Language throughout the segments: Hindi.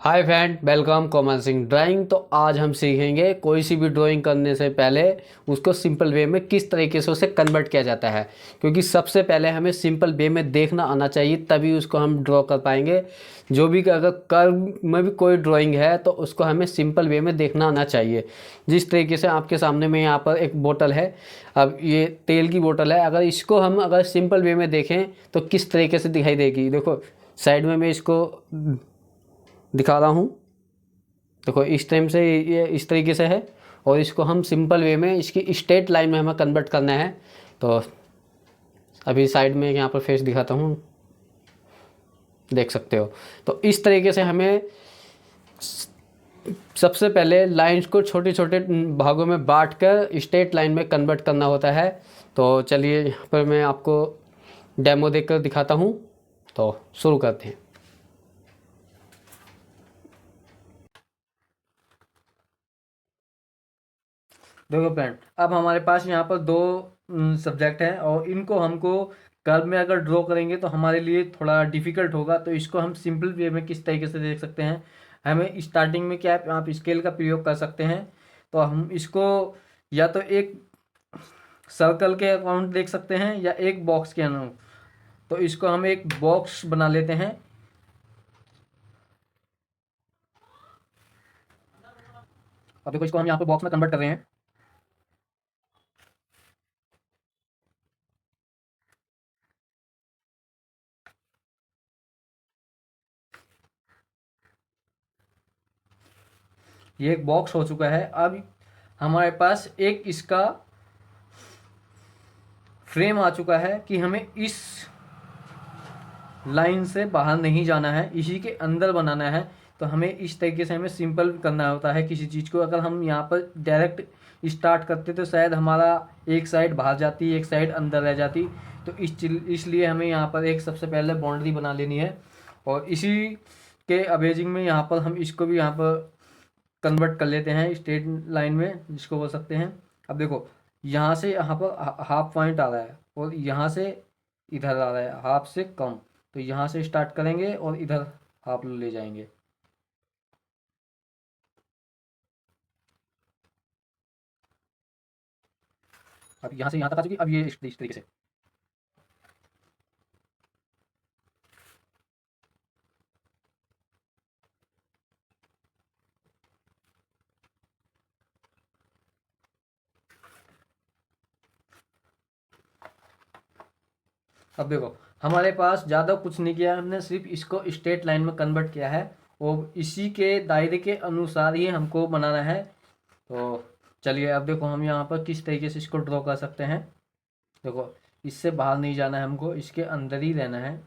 Hi friend, welcome Komal Singh drawing. तो आज हम सीखेंगे कोई सी भी ड्राइंग करने से पहले उसको सिंपल वे में किस तरीके से उसे कन्वर्ट किया जाता है। क्योंकि सबसे पहले हमें सिंपल वे में देखना आना चाहिए, तभी उसको हम ड्रॉ कर पाएंगे। जो भी अगर कर्व में भी कोई ड्राइंग है तो उसको हमें सिंपल वे में देखना आना चाहिए। जिस तरीके से आपके सामने में यहाँ पर एक बोतल है, अब ये तेल की बोतल है। अगर इसको हम अगर सिंपल वे में देखें तो किस तरीके से दिखाई देगी। देखो साइड में मैं इसको दिखा रहा हूँ। देखो इस टाइम से ये इस तरीके से है, और इसको हम सिंपल वे में इसकी स्ट्रेट लाइन में हमें कन्वर्ट करना है। तो अभी साइड में यहाँ पर फेस दिखाता हूँ, देख सकते हो। तो इस तरीके से हमें सबसे पहले लाइंस को छोटे छोटे भागों में बांट कर स्ट्रेट लाइन में कन्वर्ट करना होता है। तो चलिए यहाँ पर मैं आपको डेमो देकर दिखाता हूँ। तो शुरू करते हैं। देखो फ्रेंड, अब हमारे पास यहाँ पर दो सब्जेक्ट हैं और इनको हमको कर्व में अगर ड्रॉ करेंगे तो हमारे लिए थोड़ा डिफिकल्ट होगा। तो इसको हम सिंपल वे में किस तरीके से देख सकते हैं। हमें स्टार्टिंग में क्या है, आप स्केल का प्रयोग कर सकते हैं। तो हम इसको या तो एक सर्कल के अकाउंट देख सकते हैं या एक बॉक्स के अकाउंट। तो इसको हम एक बॉक्स बना लेते हैं। अब देखो इसको हम यहाँ पे बॉक्स में कन्वर्ट कर रहे हैं। ये एक बॉक्स हो चुका है। अब हमारे पास एक इसका फ्रेम आ चुका है कि हमें इस लाइन से बाहर नहीं जाना है, इसी के अंदर बनाना है। तो हमें इस तरीके से हमें सिंपल करना होता है किसी चीज़ को। अगर हम यहाँ पर डायरेक्ट स्टार्ट करते तो शायद हमारा एक साइड बाहर जाती, एक साइड अंदर रह जाती। तो इसलिए हमें यहाँ पर एक सबसे पहले बाउंड्री बना लेनी है, और इसी के अवेजिंग में यहाँ पर हम इसको भी यहाँ पर कन्वर्ट कर लेते हैं स्ट्रेट लाइन में, जिसको बोल सकते हैं। अब देखो यहाँ से यहाँ पर हाफ पॉइंट आ रहा है और यहाँ से इधर आ रहा है हाफ से कम। तो यहाँ से स्टार्ट करेंगे और इधर हाफ ले जाएंगे। अब यहाँ से यहाँ तक आ चुकी। अब ये इस तरीके से। अब देखो हमारे पास ज़्यादा कुछ नहीं किया, हमने सिर्फ इसको स्ट्रेट लाइन में कन्वर्ट किया है और इसी के दायरे के अनुसार ही हमको बनाना है। तो चलिए अब देखो हम यहाँ पर किस तरीके से इसको ड्रॉ कर सकते हैं। देखो इससे बाहर नहीं जाना है, हमको इसके अंदर ही रहना है।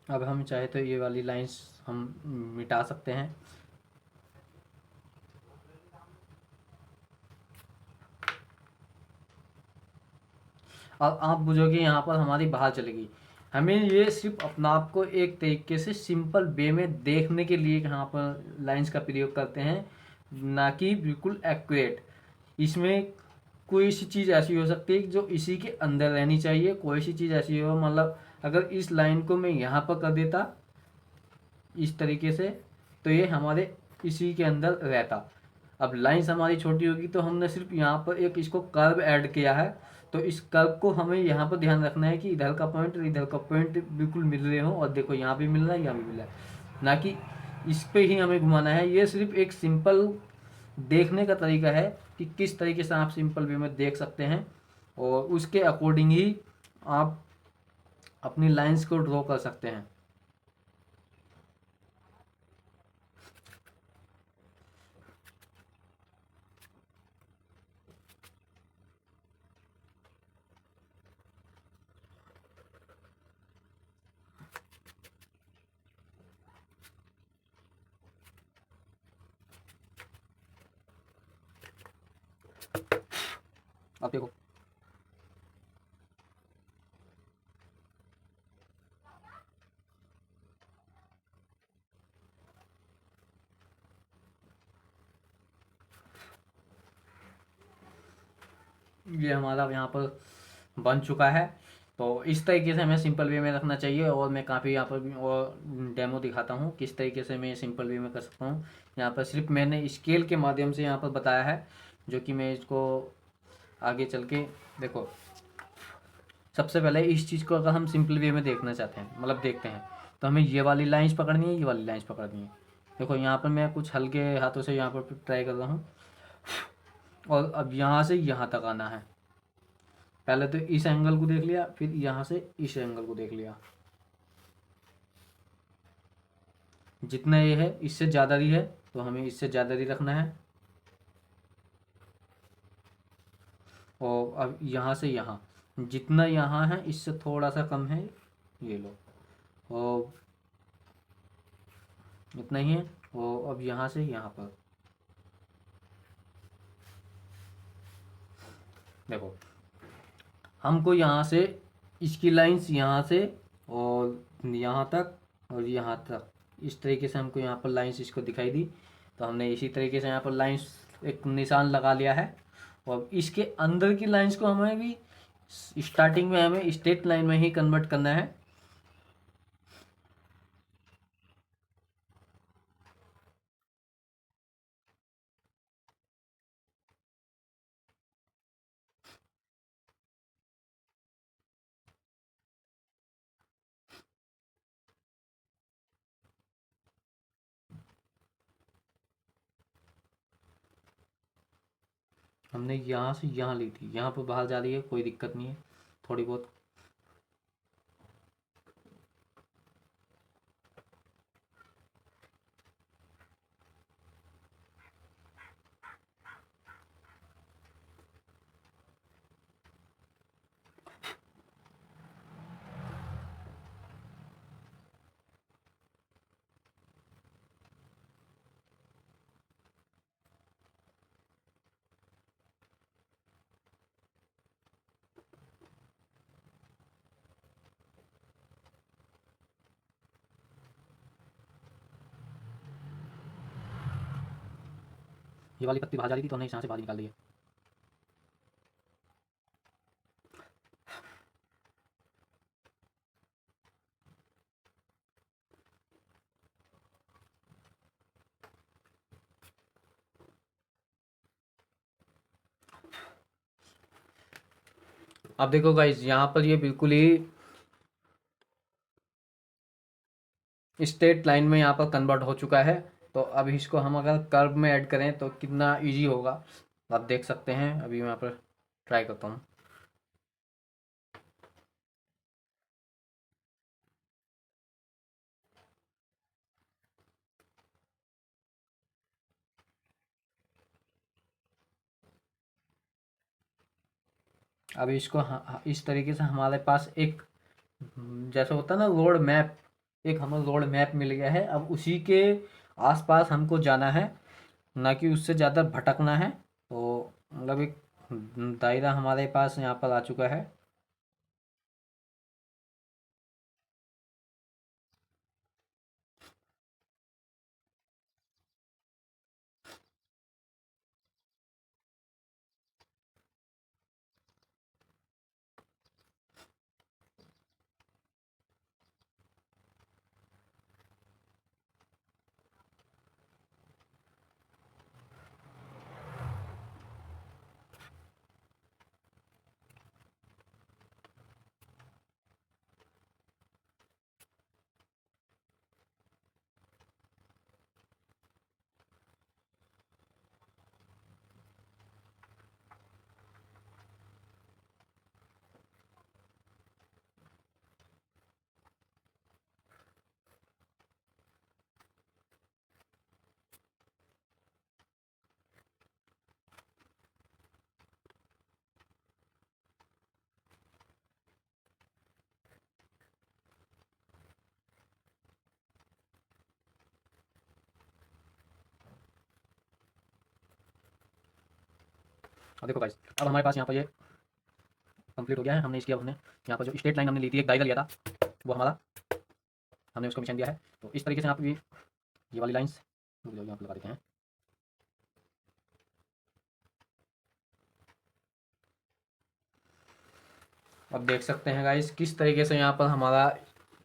अब हम चाहे तो ये वाली लाइंस हम मिटा सकते हैं। अब आप बुझोगे यहाँ पर हमारी बाहर चलेगी। हमें ये सिर्फ अपना आप को एक तरीके से सिंपल वे में देखने के लिए यहाँ पर लाइंस का प्रयोग करते हैं, ना कि बिल्कुल एक्यूरेट। इसमें कोई सी चीज़ ऐसी हो सकती है जो इसी के अंदर रहनी चाहिए, कोई सी चीज़ ऐसी हो, मतलब अगर इस लाइन को मैं यहाँ पर कर देता इस तरीके से तो ये हमारे इसी के अंदर रहता। अब लाइंस हमारी छोटी होगी तो हमने सिर्फ यहाँ पर एक इसको कर्व ऐड किया है। तो इस कर्व को हमें यहाँ पर ध्यान रखना है कि इधर का पॉइंट और इधर का पॉइंट बिल्कुल मिल रहे हो। और देखो यहाँ भी मिल रहा है, यहाँ भी मिल रहा है, ना कि इस पे ही हमें घुमाना है। ये सिर्फ एक सिंपल देखने का तरीका है कि किस तरीके से आप सिंपल वे में देख सकते हैं, और उसके अकॉर्डिंग ही आप अपनी लाइंस को ड्रॉ कर सकते हैं। आप देखो, ये हमारा यहाँ पर बन चुका है। तो इस तरीके से हमें सिंपल वे में रखना चाहिए, और मैं काफ़ी यहाँ पर भी और डेमो दिखाता हूँ किस तरीके से मैं सिंपल वे में कर सकता हूँ। यहाँ पर सिर्फ मैंने स्केल के माध्यम से यहाँ पर बताया है, जो कि मैं इसको आगे चल के देखो। सबसे पहले इस चीज़ को अगर हम सिंपल वे में देखना चाहते हैं, मतलब देखते हैं, तो हमें ये वाली लाइंस पकड़नी है, ये वाली लाइंस पकड़नी है। देखो यहाँ पर मैं कुछ हल्के हाथों से यहाँ पर ट्राई कर रहा हूँ, और अब यहाँ से यहाँ तक आना है। पहले तो इस एंगल को देख लिया, फिर यहाँ से इस एंगल को देख लिया। जितना ये है इससे ज़्यादा ही है, तो हमें इससे ज़्यादा ही रखना है। और अब यहाँ से यहाँ, जितना यहाँ है इससे थोड़ा सा कम है, ये लो, और इतना ही है। और अब यहाँ से यहाँ पर देखो, हमको यहाँ से इसकी लाइंस यहाँ से और यहाँ तक और यहाँ तक, इस तरीके से हमको यहाँ पर लाइंस इसको दिखाई दी। तो हमने इसी तरीके से यहाँ पर लाइंस एक निशान लगा लिया है। और इसके अंदर की लाइंस को हमें भी स्टार्टिंग में हमें स्ट्रेट लाइन में ही कन्वर्ट करना है। हमने यहाँ से यहाँ ली थी, यहाँ पर बाहर जा रही है, कोई दिक्कत नहीं है, थोड़ी बहुत। ये वाली पत्ती बाहर जा रही थी, तो हमने यहाँ से बाहर निकाल दी है। अब देखो गाइज, यहाँ पर ये बिल्कुल ही स्ट्रेट लाइन में यहाँ पर कन्वर्ट हो चुका है। तो अब इसको हम अगर कर्व में ऐड करें तो कितना इजी होगा, आप देख सकते हैं। अभी मैं यहाँ पर ट्राई करता हूँ। अब इसको इस तरीके से हमारे पास एक जैसे होता है ना रोड मैप, एक हमें रोड मैप मिल गया है। अब उसी के आसपास हमको जाना है, ना कि उससे ज़्यादा भटकना है। तो मतलब एक दायरा हमारे पास यहाँ पर आ चुका है। अब देखो गाइस, अब हमारे पास यहाँ पर ये कंप्लीट हो गया है। हमने इसकी अब हमने यहाँ पर जो स्ट्रेट लाइन हमने ली थी, एक डायगल लिया था, वो हमारा हमने उसको मिशन दिया है। तो इस तरीके से आप भी ये वाली लाइंस यहाँ पर लगा देते हैं। अब देख सकते हैं गाइस किस तरीके से यहाँ पर हमारा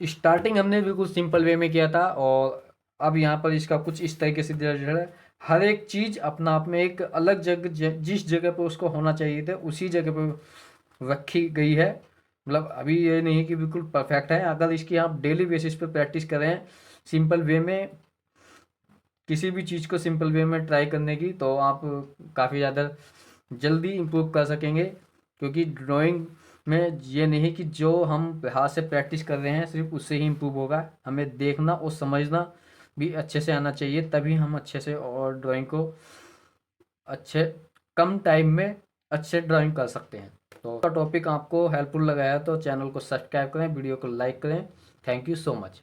स्टार्टिंग हमने बिल्कुल सिंपल वे में किया था, और अब यहाँ पर इसका कुछ इस तरीके से जो है हर एक चीज़ अपना आप में एक अलग जगह जिस जगह पर उसको होना चाहिए था उसी जगह पर रखी गई है। मतलब अभी ये नहीं कि बिल्कुल परफेक्ट है। अगर इसकी आप डेली बेसिस पे प्रैक्टिस करें सिंपल वे में, किसी भी चीज़ को सिंपल वे में ट्राई करने की, तो आप काफ़ी ज़्यादा जल्दी इम्प्रूव कर सकेंगे। क्योंकि ड्राइंग में ये नहीं कि जो हम हाथ से प्रैक्टिस कर रहे हैं सिर्फ उससे ही इम्प्रूव होगा, हमें देखना और समझना भी अच्छे से आना चाहिए, तभी हम अच्छे से और ड्राइंग को अच्छे कम टाइम में अच्छे ड्राइंग कर सकते हैं। तो टॉपिक आपको हेल्पफुल लगा है तो चैनल को सब्सक्राइब करें, वीडियो को लाइक करें। Thank you so much.